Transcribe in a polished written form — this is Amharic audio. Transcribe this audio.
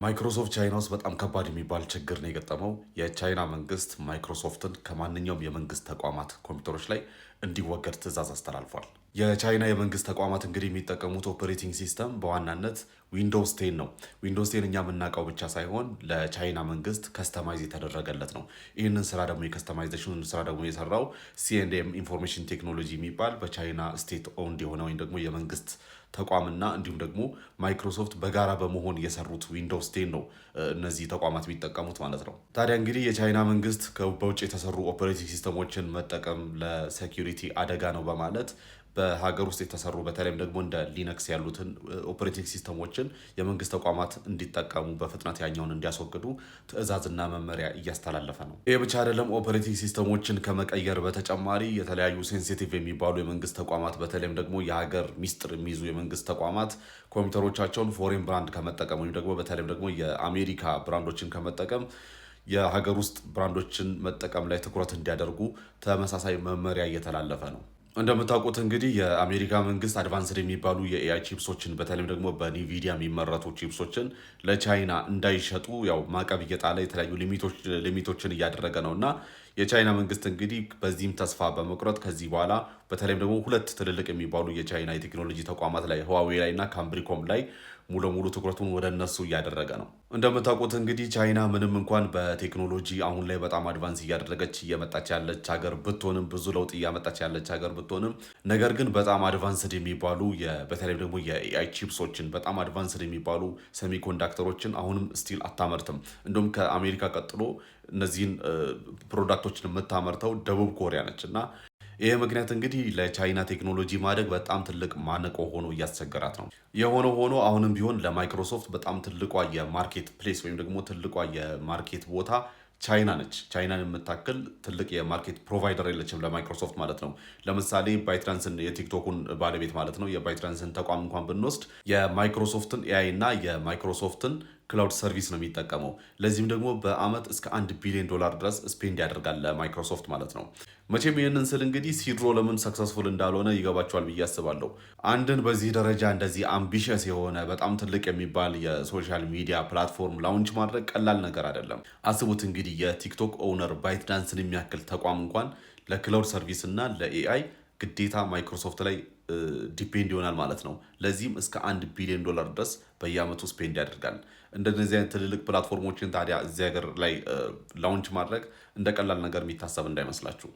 ማይክሮሶፍት ቻይና ውስጥ በጣም ከባድ የሚባል ችግር ነው የገጠመው። የቻይና መንግስት ማይክሮሶፍትን ከማንኛውም የመንግስት ተቋማት ኮምፒውተሮች ላይ እንዲወገድ ትዕዛዝ አስተላልፏል። የቻይና የመንግስት ተቋማት እንግዲህ የሚጠቀሙት ኦፐሬቲንግ ሲስተም በዋናነት ዊንዶውስ ቴን ነው። ዊንዶውስ ቴን እኛ የምናውቀው ብቻ ሳይሆን ለቻይና መንግስት ከስተማይዝ የተደረገለት ነው። ይህንን ስራ ደግሞ የከስተማይዜሽን ስራ ደግሞ የሰራው ሲኤንኤም ኢንፎርሜሽን ቴክኖሎጂ የሚባል በቻይና ስቴት ኦውንድ የሆነ ወይም ደግሞ የመንግስት ተቋምና እንዲሁም ደግሞ ማይክሮሶፍት በጋራ በመሆን የሰሩት ዊንዶውስ ቴን ነው እነዚህ ተቋማት የሚጠቀሙት ማለት ነው። ታዲያ እንግዲህ የቻይና መንግስት በውጭ የተሰሩ ኦፐሬቲንግ ሲስተሞችን መጠቀም ለሴኪሪቲ አደጋ ነው በማለት በሀገር ውስጥ የተሰሩ በተለይም ደግሞ እንደ ሊነክስ ያሉትን ኦፐሬቲንግ ሲስተሞችን የመንግስት ተቋማት እንዲጠቀሙ በፍጥነት ያኛውን እንዲያስወግዱ ትዕዛዝና መመሪያ እያስተላለፈ ነው። ይህ ብቻ አይደለም። ኦፐሬቲንግ ሲስተሞችን ከመቀየር በተጨማሪ የተለያዩ ሴንሲቲቭ የሚባሉ የመንግስት ተቋማት በተለይም ደግሞ የሀገር ሚስጥር የሚይዙ የመንግስት ተቋማት ኮምፒውተሮቻቸውን ፎሬን ብራንድ ከመጠቀም ወይም ደግሞ በተለይም ደግሞ የአሜሪካ ብራንዶችን ከመጠቀም የሀገር ውስጥ ብራንዶችን መጠቀም ላይ ትኩረት እንዲያደርጉ ተመሳሳይ መመሪያ እየተላለፈ ነው። እንደምታውቁት እንግዲህ የአሜሪካ መንግስት አድቫንስድ የሚባሉ የኤአይ ቺፕሶችን በተለይም ደግሞ በኒቪዲያ የሚመረቱ ቺፕሶችን ለቻይና እንዳይሸጡ ያው ማዕቀብ እየጣለ የተለያዩ ሊሚቶችን እያደረገ ነው እና የቻይና መንግስት እንግዲህ በዚህም ተስፋ በመቁረጥ ከዚህ በኋላ በተለይም ደግሞ ሁለት ትልልቅ የሚባሉ የቻይና የቴክኖሎጂ ተቋማት ላይ ህዋዌ ላይ እና ካምብሪኮም ላይ ሙሉ ለሙሉ ትኩረቱን ወደ እነሱ እያደረገ ነው። እንደምታውቁት እንግዲህ ቻይና ምንም እንኳን በቴክኖሎጂ አሁን ላይ በጣም አድቫንስ እያደረገች እየመጣች ያለች ሀገር ብትሆንም ብዙ ለውጥ እያመጣች ያለች ሀገር ብትሆንም ነገር ግን በጣም አድቫንስድ የሚባሉ በተለይም ደግሞ የኤአይ ቺፕሶችን በጣም አድቫንስድ የሚባሉ ሴሚኮንዳክተሮችን አሁንም ስቲል አታመርትም። እንዲሁም ከአሜሪካ ቀጥሎ እነዚህን ፕሮዳክቶችን የምታመርተው ደቡብ ኮሪያ ነች እና ይህ ምክንያት እንግዲህ ለቻይና ቴክኖሎጂ ማደግ በጣም ትልቅ ማነቆ ሆኖ እያስቸገራት ነው። የሆነ ሆኖ አሁንም ቢሆን ለማይክሮሶፍት በጣም ትልቋ የማርኬት ፕሌስ ወይም ደግሞ ትልቋ የማርኬት ቦታ ቻይና ነች። ቻይናን የምታክል ትልቅ የማርኬት ፕሮቫይደር የለችም ለማይክሮሶፍት ማለት ነው። ለምሳሌ ባይትራንስን የቲክቶኩን ባለቤት ማለት ነው የባይትራንስን ተቋም እንኳን ብንወስድ የማይክሮሶፍትን ኤአይ እና የማይክሮሶፍትን ክላውድ ሰርቪስ ነው የሚጠቀመው። ለዚህም ደግሞ በአመት እስከ $1 ቢሊዮን ድረስ ስፔንድ ያደርጋል ለማይክሮሶፍት ማለት ነው። መቼም ይህንን ስል እንግዲህ ሲድሮ ለምን ሰክሰስፉል እንዳልሆነ ይገባቸዋል ብዬ አስባለሁ። አንድን በዚህ ደረጃ እንደዚህ አምቢሽስ የሆነ በጣም ትልቅ የሚባል የሶሻል ሚዲያ ፕላትፎርም ላውንች ማድረግ ቀላል ነገር አይደለም። አስቡት እንግዲህ የቲክቶክ ኦውነር ባይትዳንስን የሚያክል ተቋም እንኳን ለክላውድ ሰርቪስ እና ለኤአይ ግዴታ ማይክሮሶፍት ላይ ዲፔንድ ይሆናል ማለት ነው። ለዚህም እስከ $1 ቢሊዮን ድረስ በየአመቱ ስፔንድ ያደርጋል። እንደነዚህ አይነት ትልልቅ ፕላትፎርሞችን ታዲያ እዚህ ሀገር ላይ ላውንች ማድረግ እንደ ቀላል ነገር የሚታሰብ እንዳይመስላችሁ።